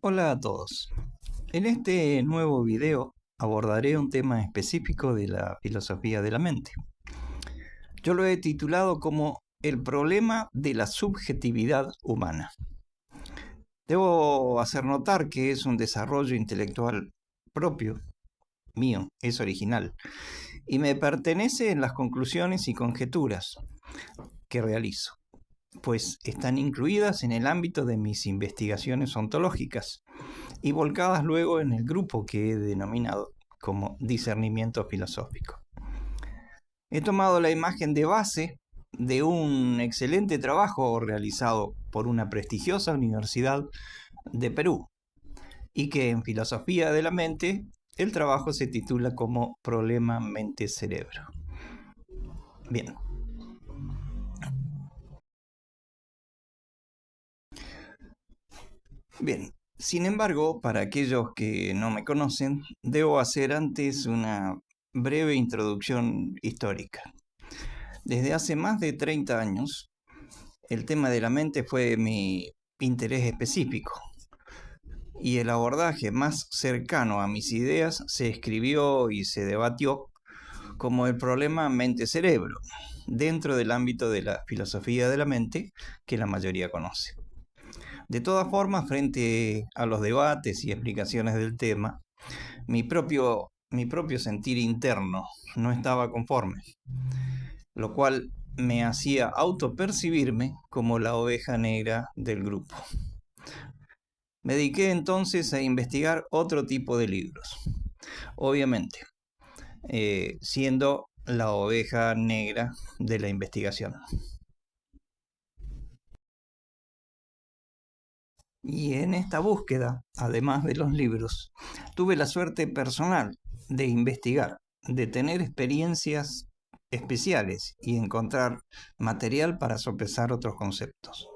Hola a todos. En este nuevo video abordaré un tema específico de la filosofía de la mente. Yo lo he titulado como el problema de la subjetividad humana. Debo hacer notar que es un desarrollo intelectual propio, mío, es original, y me pertenece en las conclusiones y conjeturas que realizo, pues están incluidas en el ámbito de mis investigaciones ontológicas y volcadas luego en el grupo que he denominado como discernimiento filosófico. He tomado la imagen de base de un excelente trabajo realizado por una prestigiosa universidad de Perú y que en filosofía de la mente el trabajo se titula como Problema Mente-Cerebro. Bien. Bien, sin embargo, para aquellos que no me conocen, debo hacer antes una breve introducción histórica. Desde hace más de 30 años, el tema de la mente fue mi interés específico y el abordaje más cercano a mis ideas se escribió y se debatió como el problema mente-cerebro, dentro del ámbito de la filosofía de la mente que la mayoría conoce. De todas formas, frente a los debates y explicaciones del tema, mi propio sentir interno no estaba conforme, lo cual me hacía autopercibirme como la oveja negra del grupo. Me dediqué entonces a investigar otro tipo de libros, obviamente, siendo la oveja negra de la investigación. Y en esta búsqueda, además de los libros, tuve la suerte personal de investigar, de tener experiencias especiales y encontrar material para sopesar otros conceptos.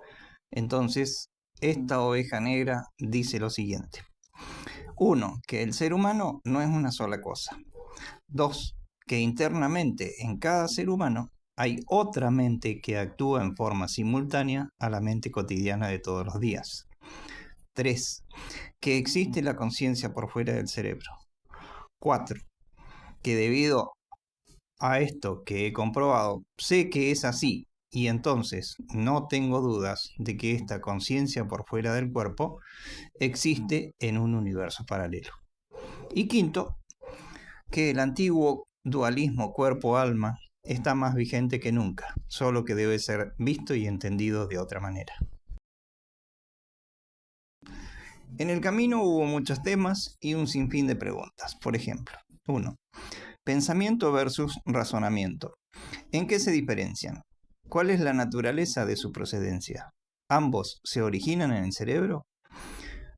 Entonces, esta oveja negra dice lo siguiente. 1. Que el ser humano no es una sola cosa. 2. Que internamente en cada ser humano hay otra mente que actúa en forma simultánea a la mente cotidiana de todos los días. 3. Que existe la conciencia por fuera del cerebro. 4. Que debido a esto que he comprobado, sé que es así y entonces no tengo dudas de que esta conciencia por fuera del cuerpo existe en un universo paralelo. Y 5. Que el antiguo dualismo cuerpo-alma está más vigente que nunca, solo que debe ser visto y entendido de otra manera. En el camino hubo muchos temas y un sinfín de preguntas. Por ejemplo, 1. Pensamiento versus razonamiento. ¿En qué se diferencian? ¿Cuál es la naturaleza de su procedencia? ¿Ambos se originan en el cerebro?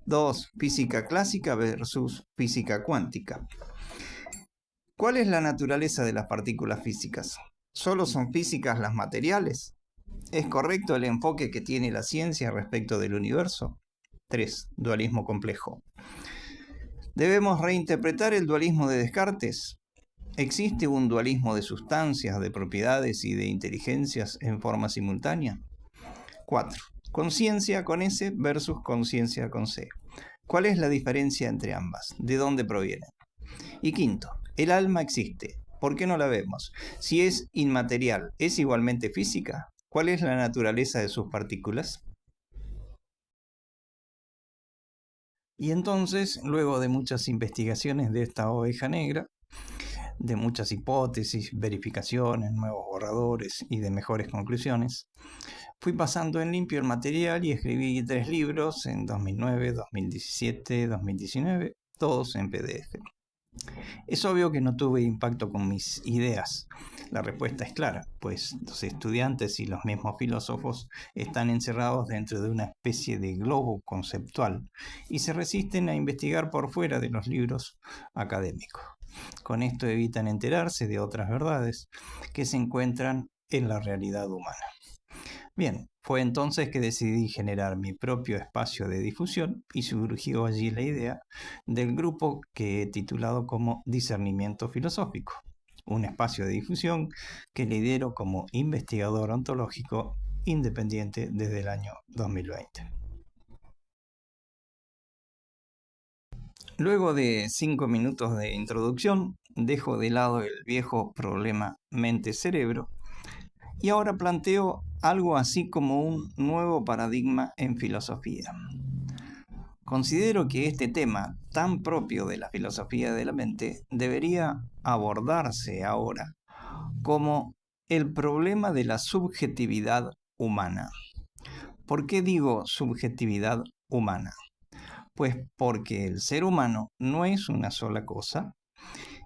2. Física clásica versus física cuántica. ¿Cuál es la naturaleza de las partículas físicas? ¿Solo son físicas las materiales? ¿Es correcto el enfoque que tiene la ciencia respecto del universo? 3. Dualismo complejo. ¿Debemos reinterpretar el dualismo de Descartes? ¿Existe un dualismo de sustancias, de propiedades y de inteligencias en forma simultánea? 4. Conciencia con S versus conciencia con C. ¿Cuál es la diferencia entre ambas? ¿De dónde provienen? Y 5. ¿El alma existe? ¿Por qué no la vemos? Si es inmaterial, ¿es igualmente física? ¿Cuál es la naturaleza de sus partículas? Y entonces, luego de muchas investigaciones de esta oveja negra, de muchas hipótesis, verificaciones, nuevos borradores y de mejores conclusiones, fui pasando en limpio el material y escribí 3 libros en 2009, 2017, 2019, todos en PDF. Es obvio que no tuve impacto con mis ideas. La respuesta es clara, pues los estudiantes y los mismos filósofos están encerrados dentro de una especie de globo conceptual y se resisten a investigar por fuera de los libros académicos. Con esto evitan enterarse de otras verdades que se encuentran en la realidad humana. Bien, fue entonces que decidí generar mi propio espacio de difusión y surgió allí la idea del grupo que he titulado como Discernimiento Filosófico, un espacio de difusión que lidero como investigador ontológico independiente desde el año 2020. Luego de 5 minutos de introducción, dejo de lado el viejo problema mente-cerebro y ahora planteo algo así como un nuevo paradigma en filosofía. Considero que este tema, tan propio de la filosofía de la mente, debería abordarse ahora como el problema de la subjetividad humana. ¿Por qué digo subjetividad humana? Pues porque el ser humano no es una sola cosa,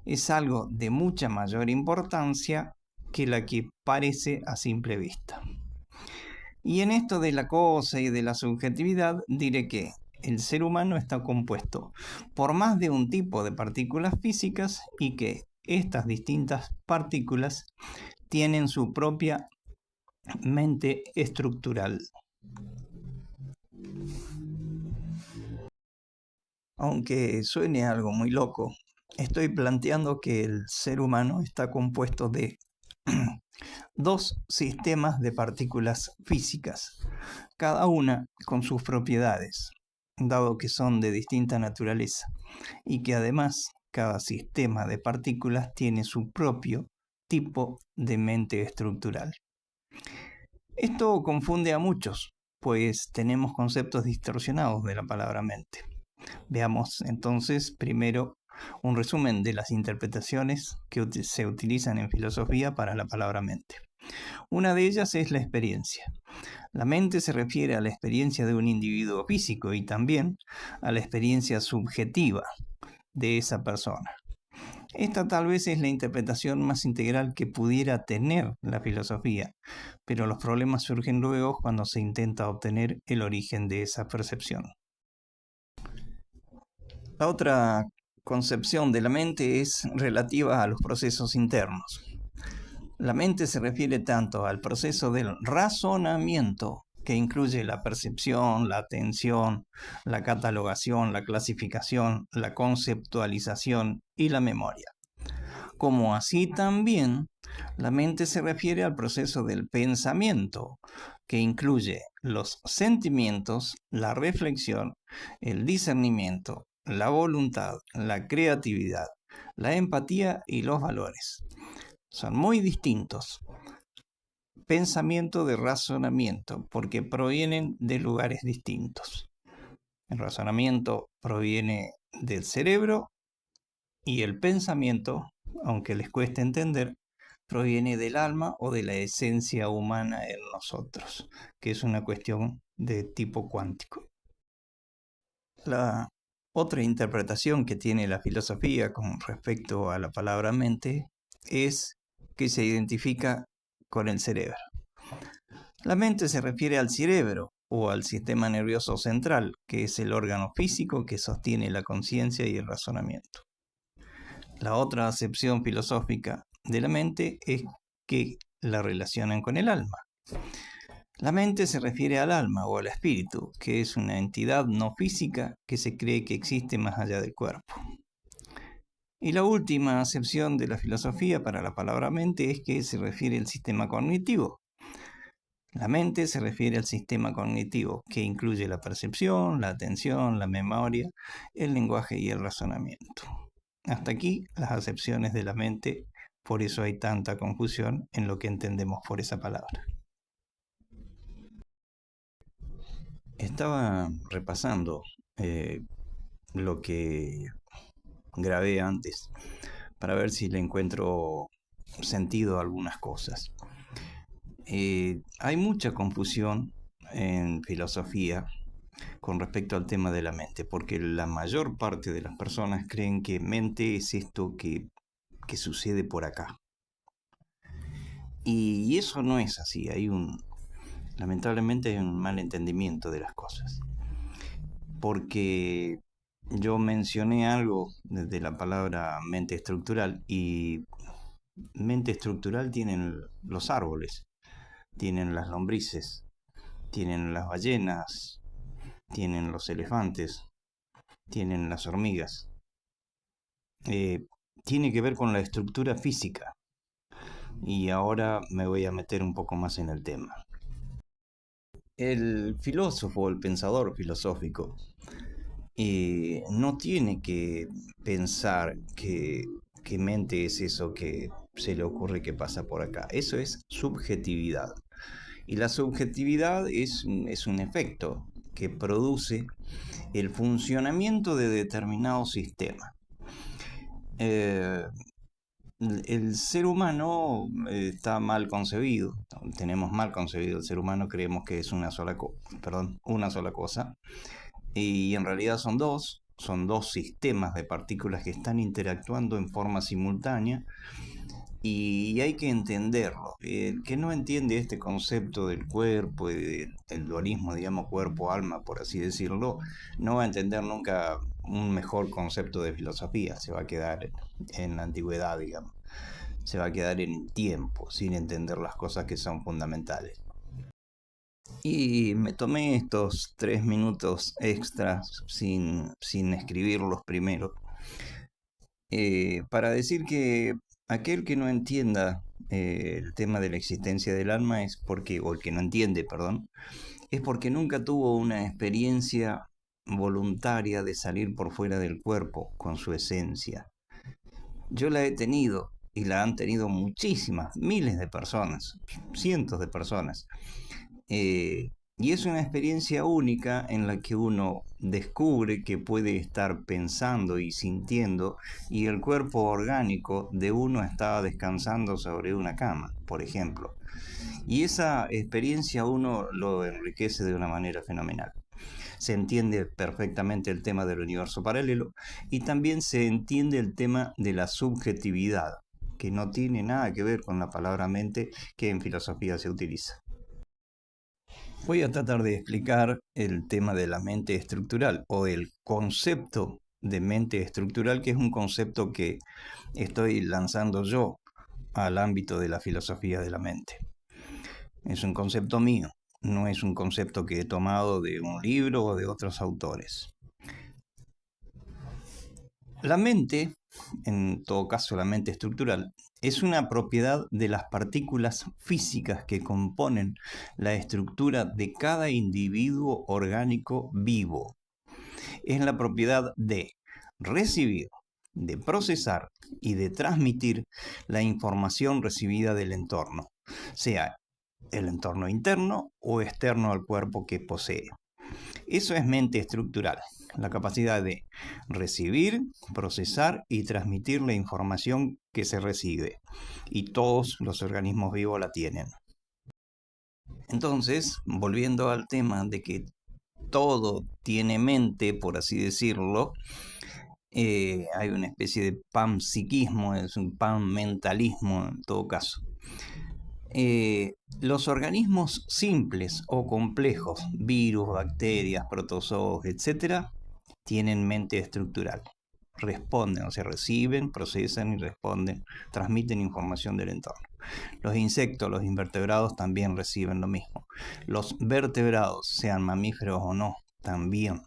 es algo de mucha mayor importancia que la que parece a simple vista. Y en esto de la cosa y de la subjetividad diré que el ser humano está compuesto por más de un tipo de partículas físicas y que estas distintas partículas tienen su propia mente estructural. Aunque suene algo muy loco, estoy planteando que el ser humano está compuesto de dos sistemas de partículas físicas, cada una con sus propiedades, dado que son de distinta naturaleza, y que además cada sistema de partículas tiene su propio tipo de mente estructural. Esto confunde a muchos, pues tenemos conceptos distorsionados de la palabra mente. Veamos entonces primero un resumen de las interpretaciones que se utilizan en filosofía para la palabra mente. Una de ellas es la experiencia. La mente se refiere a la experiencia de un individuo físico y también a la experiencia subjetiva de esa persona. Esta tal vez es la interpretación más integral que pudiera tener la filosofía, pero los problemas surgen luego cuando se intenta obtener el origen de esa percepción. La otra concepción de la mente es relativa a los procesos internos. La mente se refiere tanto al proceso del razonamiento, que incluye la percepción, la atención, la catalogación, la clasificación, la conceptualización y la memoria, como así también la mente se refiere al proceso del pensamiento, que incluye los sentimientos, la reflexión, el discernimiento, la voluntad, la creatividad, la empatía y los valores. Son muy distintos. Pensamiento de razonamiento, porque provienen de lugares distintos. El razonamiento proviene del cerebro y el pensamiento, aunque les cueste entender, proviene del alma o de la esencia humana en nosotros, que es una cuestión de tipo cuántico. La otra interpretación que tiene la filosofía con respecto a la palabra mente es que se identifica con el cerebro. La mente se refiere al cerebro o al sistema nervioso central, que es el órgano físico que sostiene la conciencia y el razonamiento. La otra acepción filosófica de la mente es que la relacionan con el alma. La mente se refiere al alma o al espíritu, que es una entidad no física que se cree que existe más allá del cuerpo. Y la última acepción de la filosofía para la palabra mente es que se refiere al sistema cognitivo. La mente se refiere al sistema cognitivo, que incluye la percepción, la atención, la memoria, el lenguaje y el razonamiento. Hasta aquí las acepciones de la mente, por eso hay tanta confusión en lo que entendemos por esa palabra. Estaba repasando lo que grabé antes para ver si le encuentro sentido a algunas cosas. Hay mucha confusión en filosofía con respecto al tema de la mente, porque la mayor parte de las personas creen que mente es esto que sucede por acá. Y eso no es así, lamentablemente hay un mal entendimiento de las cosas. Porque yo mencioné algo desde la palabra mente estructural y mente estructural tienen los árboles, tienen las lombrices, tienen las ballenas, tienen los elefantes, tienen las hormigas. Tiene que ver con la estructura física. Y ahora me voy a meter un poco más en el tema. El filósofo, el pensador filosófico, no tiene que pensar que mente es eso que se le ocurre que pasa por acá. Eso es subjetividad. Y la subjetividad es un efecto que produce el funcionamiento de determinado sistema. El ser humano está mal concebido, tenemos mal concebido el ser humano, creemos que es una sola cosa, y en realidad son dos sistemas de partículas que están interactuando en forma simultánea y hay que entenderlo. El que no entiende este concepto del cuerpo y del dualismo, digamos, cuerpo-alma, por así decirlo, no va a entender nunca un mejor concepto de filosofía. Se va a quedar en la antigüedad, digamos. Se va a quedar en el tiempo, sin entender las cosas que son fundamentales. Y me tomé estos 3 minutos extras sin escribirlos primero para decir que aquel que no entienda el tema de la existencia del alma es porque, o el que no entiende, perdón, es porque nunca tuvo una experiencia voluntaria de salir por fuera del cuerpo con su esencia. Yo la he tenido y la han tenido muchísimas, miles de personas, cientos de personas. Y es una experiencia única en la que uno descubre que puede estar pensando y sintiendo y el cuerpo orgánico de uno está descansando sobre una cama, por ejemplo. Y esa experiencia uno lo enriquece de una manera fenomenal. Se entiende perfectamente el tema del universo paralelo y también se entiende el tema de la subjetividad, que no tiene nada que ver con la palabra mente que en filosofía se utiliza. Voy a tratar de explicar el tema de la mente estructural o el concepto de mente estructural, que es un concepto que estoy lanzando yo al ámbito de la filosofía de la mente. Es un concepto mío, no es un concepto que he tomado de un libro o de otros autores. La mente, en todo caso la mente estructural, es una propiedad de las partículas físicas que componen la estructura de cada individuo orgánico vivo. Es la propiedad de recibir, de procesar y de transmitir la información recibida del entorno, sea el entorno interno o externo al cuerpo que posee. Eso es mente estructural, la capacidad de recibir, procesar y transmitir la información que se recibe. Y todos los organismos vivos la tienen. Entonces, volviendo al tema de que todo tiene mente, por así decirlo, hay una especie de panpsiquismo, es un panmentalismo en todo caso. Los organismos simples o complejos, virus, bacterias, protozoos, etc., tienen mente estructural. Responden, o sea, reciben, procesan y responden, transmiten información del entorno. Los insectos, los invertebrados también reciben lo mismo. Los vertebrados, sean mamíferos o no, también.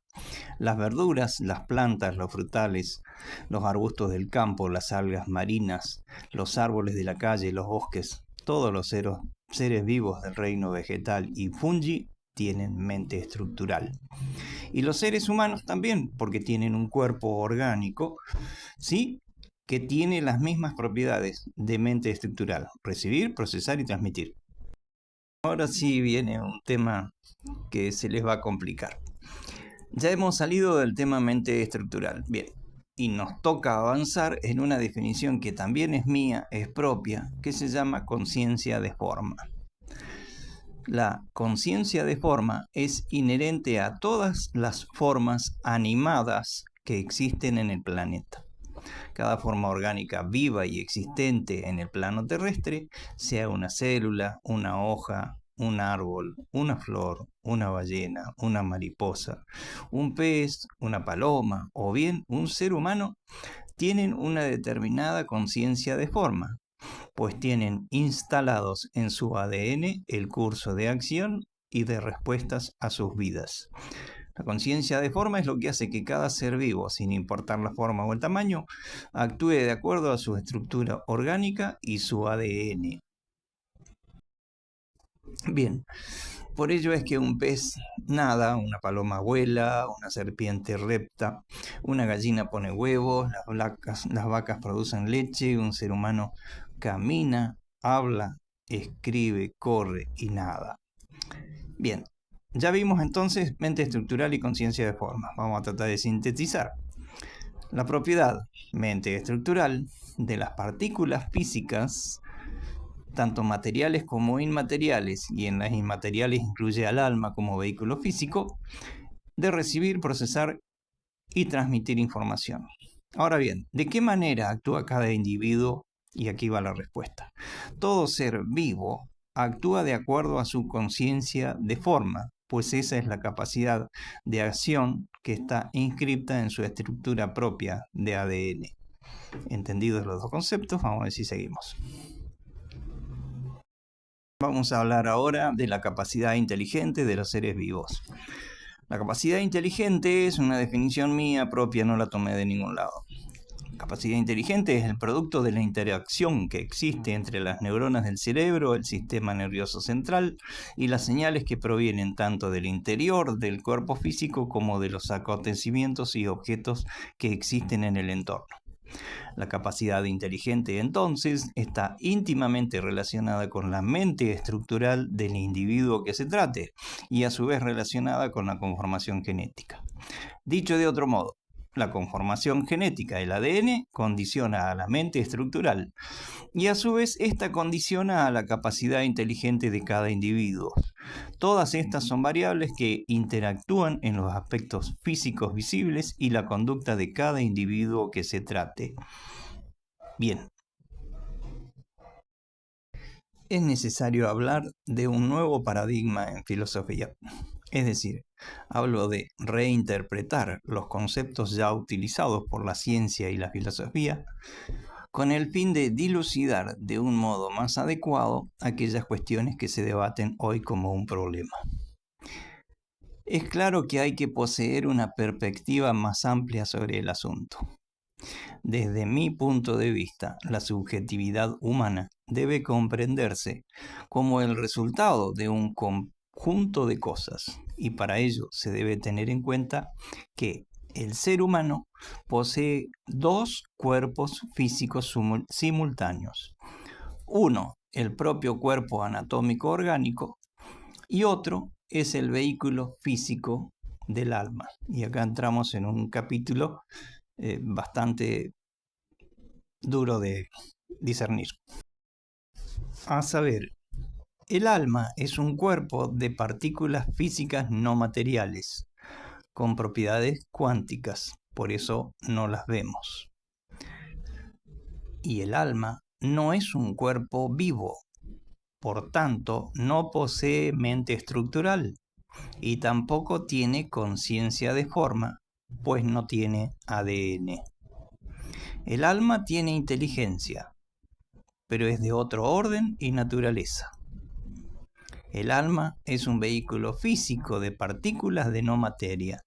Las verduras, las plantas, los frutales, los arbustos del campo, las algas marinas, los árboles de la calle, los bosques, todos los seres vivos del reino vegetal y fungi tienen mente estructural. Y los seres humanos también, porque tienen un cuerpo orgánico, ¿sí?, que tiene las mismas propiedades de mente estructural: recibir, procesar y transmitir. Ahora sí viene un tema que se les va a complicar. Ya hemos salido del tema mente estructural. Bien, y nos toca avanzar en una definición que también es mía, es propia, que se llama conciencia de forma. La conciencia de forma es inherente a todas las formas animadas que existen en el planeta. Cada forma orgánica viva y existente en el plano terrestre, sea una célula, una hoja, un árbol, una flor, una ballena, una mariposa, un pez, una paloma o bien un ser humano, tienen una determinada conciencia de forma, pues tienen instalados en su ADN el curso de acción y de respuestas a sus vidas. La conciencia de forma es lo que hace que cada ser vivo, sin importar la forma o el tamaño, actúe de acuerdo a su estructura orgánica y su ADN. Bien, Por ello es que un pez nada, una paloma vuela, una serpiente repta, una gallina pone huevos, las vacas producen leche, un ser humano camina, habla, escribe, corre y nada. Bien, ya vimos entonces mente estructural y conciencia de forma. Vamos a tratar de sintetizar. La propiedad, mente estructural, de las partículas físicas, tanto materiales como inmateriales, y en las inmateriales incluye al alma como vehículo físico, de recibir, procesar y transmitir información. Ahora bien, ¿de qué manera actúa cada individuo? Y aquí va la respuesta. Todo ser vivo actúa de acuerdo a su conciencia de forma, pues esa es la capacidad de acción que está inscripta en su estructura propia de ADN. Entendidos los dos conceptos, vamos a ver si seguimos. Vamos a hablar ahora de la capacidad inteligente de los seres vivos. La capacidad inteligente es una definición mía propia, no la tomé de ningún lado. Capacidad inteligente es el producto de la interacción que existe entre las neuronas del cerebro, el sistema nervioso central y las señales que provienen tanto del interior del cuerpo físico como de los acontecimientos y objetos que existen en el entorno. La capacidad inteligente, entonces, está íntimamente relacionada con la mente estructural del individuo que se trate y a su vez relacionada con la conformación genética. Dicho de otro modo, la conformación genética del ADN condiciona a la mente estructural y a su vez esta condiciona a la capacidad inteligente de cada individuo. Todas estas son variables que interactúan en los aspectos físicos visibles y la conducta de cada individuo que se trate. Bien. Es necesario hablar de un nuevo paradigma en filosofía. Es decir, hablo de reinterpretar los conceptos ya utilizados por la ciencia y la filosofía con el fin de dilucidar de un modo más adecuado aquellas cuestiones que se debaten hoy como un problema. Es claro que hay que poseer una perspectiva más amplia sobre el asunto. Desde mi punto de vista, la subjetividad humana debe comprenderse como el resultado de un conjunto de cosas, y para ello se debe tener en cuenta que el ser humano posee dos cuerpos físicos simultáneos. Uno, el propio cuerpo anatómico orgánico, y otro es el vehículo físico del alma. Y acá entramos en un capítulo bastante duro de discernir. A saber, el alma es un cuerpo de partículas físicas no materiales, con propiedades cuánticas, por eso no las vemos. Y el alma no es un cuerpo vivo, por tanto no posee mente estructural y tampoco tiene conciencia de forma, pues no tiene ADN. El alma tiene inteligencia, pero es de otro orden y naturaleza. El alma es un vehículo físico de partículas de no materia,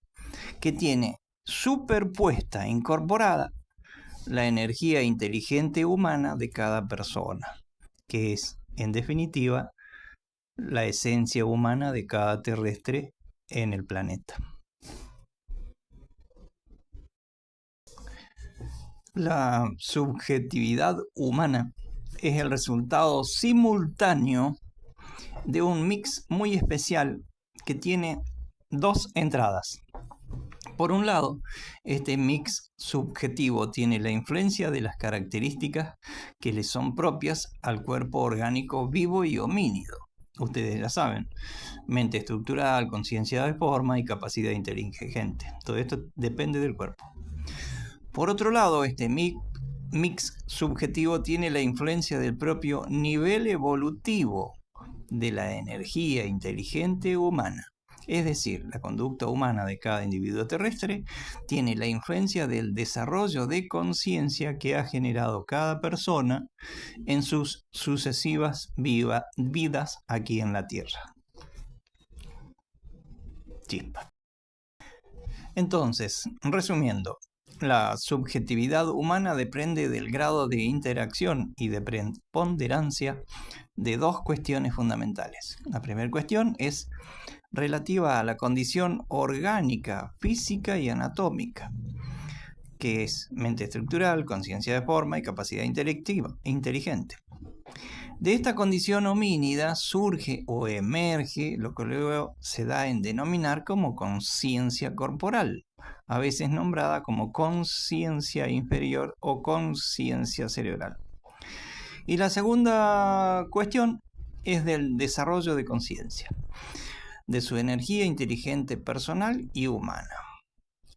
que tiene superpuesta, incorporada, la energía inteligente humana de cada persona, que es, en definitiva, la esencia humana de cada terrestre en el planeta. La subjetividad humana es el resultado simultáneo de un mix muy especial que tiene dos entradas. Por un lado, este mix subjetivo tiene la influencia de las características que le son propias al cuerpo orgánico vivo y homínido. Ustedes ya saben, mente estructural, conciencia de forma y capacidad inteligente. Todo esto depende del cuerpo. Por otro lado, este mix subjetivo tiene la influencia del propio nivel evolutivo de la energía inteligente humana. Es decir, la conducta humana de cada individuo terrestre tiene la influencia del desarrollo de conciencia que ha generado cada persona en sus sucesivas vidas aquí en la Tierra. Chispa. Entonces, resumiendo, La subjetividad humana depende del grado de interacción y de preponderancia de dos cuestiones fundamentales. La primera cuestión es relativa a la condición orgánica, física y anatómica, que es mente estructural, conciencia de forma y capacidad inteligente. De esta condición homínida surge o emerge lo que luego se da en denominar como conciencia corporal, a veces nombrada como conciencia inferior o conciencia cerebral. Y la segunda cuestión es del desarrollo de conciencia, de su energía inteligente personal y humana.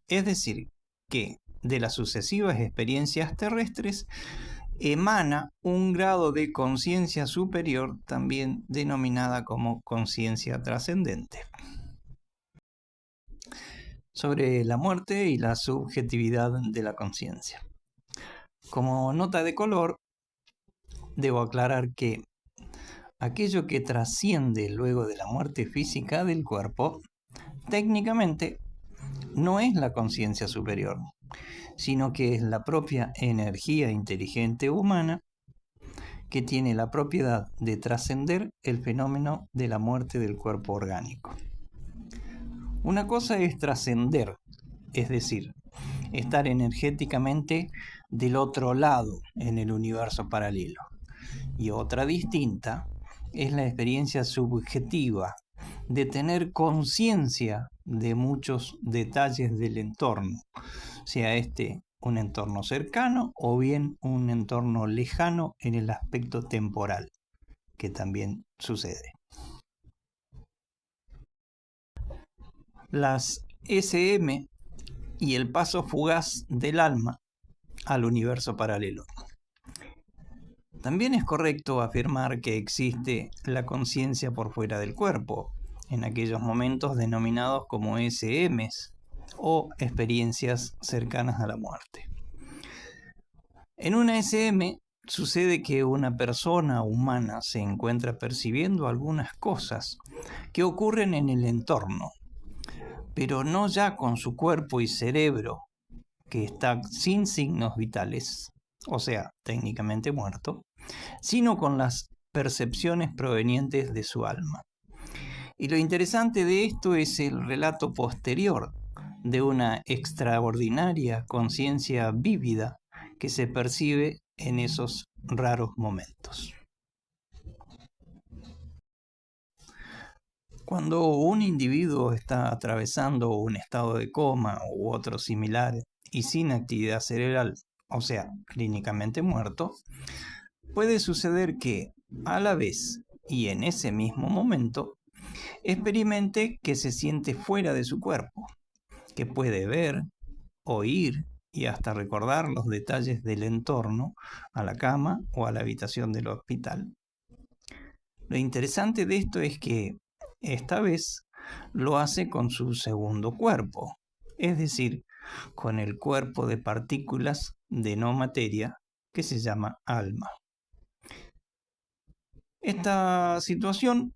Es decir, que de las sucesivas experiencias terrestres emana un grado de conciencia superior, también denominada como conciencia trascendente. Sobre la muerte y la subjetividad de la conciencia. Como nota de color, debo aclarar que aquello que trasciende luego de la muerte física del cuerpo, técnicamente no es la conciencia superior, sino que es la propia energía inteligente humana que tiene la propiedad de trascender el fenómeno de la muerte del cuerpo orgánico. Una cosa es trascender, es decir, estar energéticamente del otro lado en el universo paralelo. Y otra distinta es la experiencia subjetiva de tener conciencia de muchos detalles del entorno, sea este un entorno cercano o bien un entorno lejano en el aspecto temporal, que también sucede. Las SM y el paso fugaz del alma al universo paralelo. También es correcto afirmar que existe la conciencia por fuera del cuerpo, en aquellos momentos denominados como SMs o experiencias cercanas a la muerte. En una SM sucede que una persona humana se encuentra percibiendo algunas cosas que ocurren en el entorno, pero no ya con su cuerpo y cerebro, que está sin signos vitales, o sea, técnicamente muerto, sino con las percepciones provenientes de su alma. Y lo interesante de esto es el relato posterior de una extraordinaria conciencia vívida que se percibe en esos raros momentos. Cuando un individuo está atravesando un estado de coma u otro similar y sin actividad cerebral, o sea, clínicamente muerto, puede suceder que, a la vez y en ese mismo momento, experimente que se siente fuera de su cuerpo, que puede ver, oír y hasta recordar los detalles del entorno a la cama o a la habitación del hospital. Lo interesante de esto es que esta vez lo hace con su segundo cuerpo, es decir, con el cuerpo de partículas de no materia que se llama alma. Esta situación,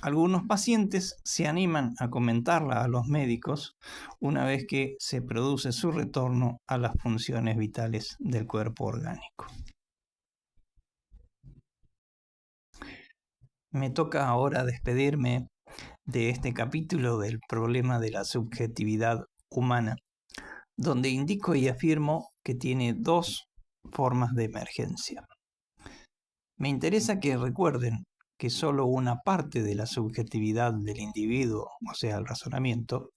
algunos pacientes se animan a comentarla a los médicos una vez que se produce su retorno a las funciones vitales del cuerpo orgánico. Me toca ahora despedirme de este capítulo del problema de la subjetividad humana, donde indico y afirmo que tiene dos formas de emergencia. Me interesa que recuerden que solo una parte de la subjetividad del individuo, o sea, el razonamiento,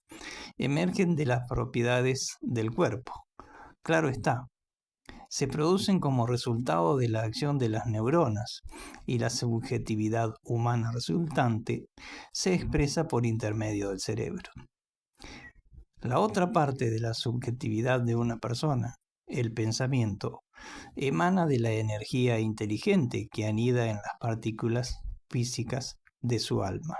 emergen de las propiedades del cuerpo. Claro está, se producen como resultado de la acción de las neuronas y la subjetividad humana resultante se expresa por intermedio del cerebro. La otra parte de la subjetividad de una persona, el pensamiento, emana de la energía inteligente que anida en las partículas físicas de su alma.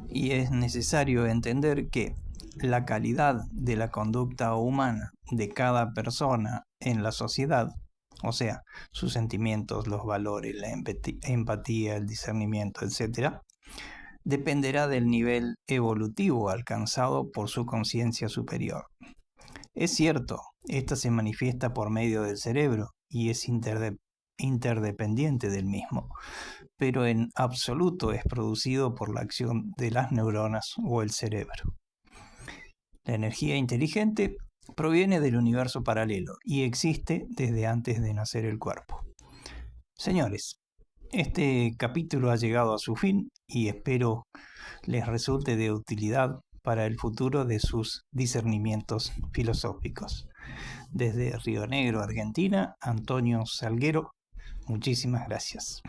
Y es necesario entender que la calidad de la conducta humana de cada persona en la sociedad, o sea, sus sentimientos, los valores, la empatía, el discernimiento, etc., dependerá del nivel evolutivo alcanzado por su conciencia superior. Es cierto, esta se manifiesta por medio del cerebro y es interdependiente del mismo, pero en absoluto es producido por la acción de las neuronas o el cerebro. La energía inteligente proviene del universo paralelo y existe desde antes de nacer el cuerpo. Señores, este capítulo ha llegado a su fin y espero les resulte de utilidad para el futuro de sus discernimientos filosóficos. Desde Río Negro, Argentina, Antonio Salguero, muchísimas gracias.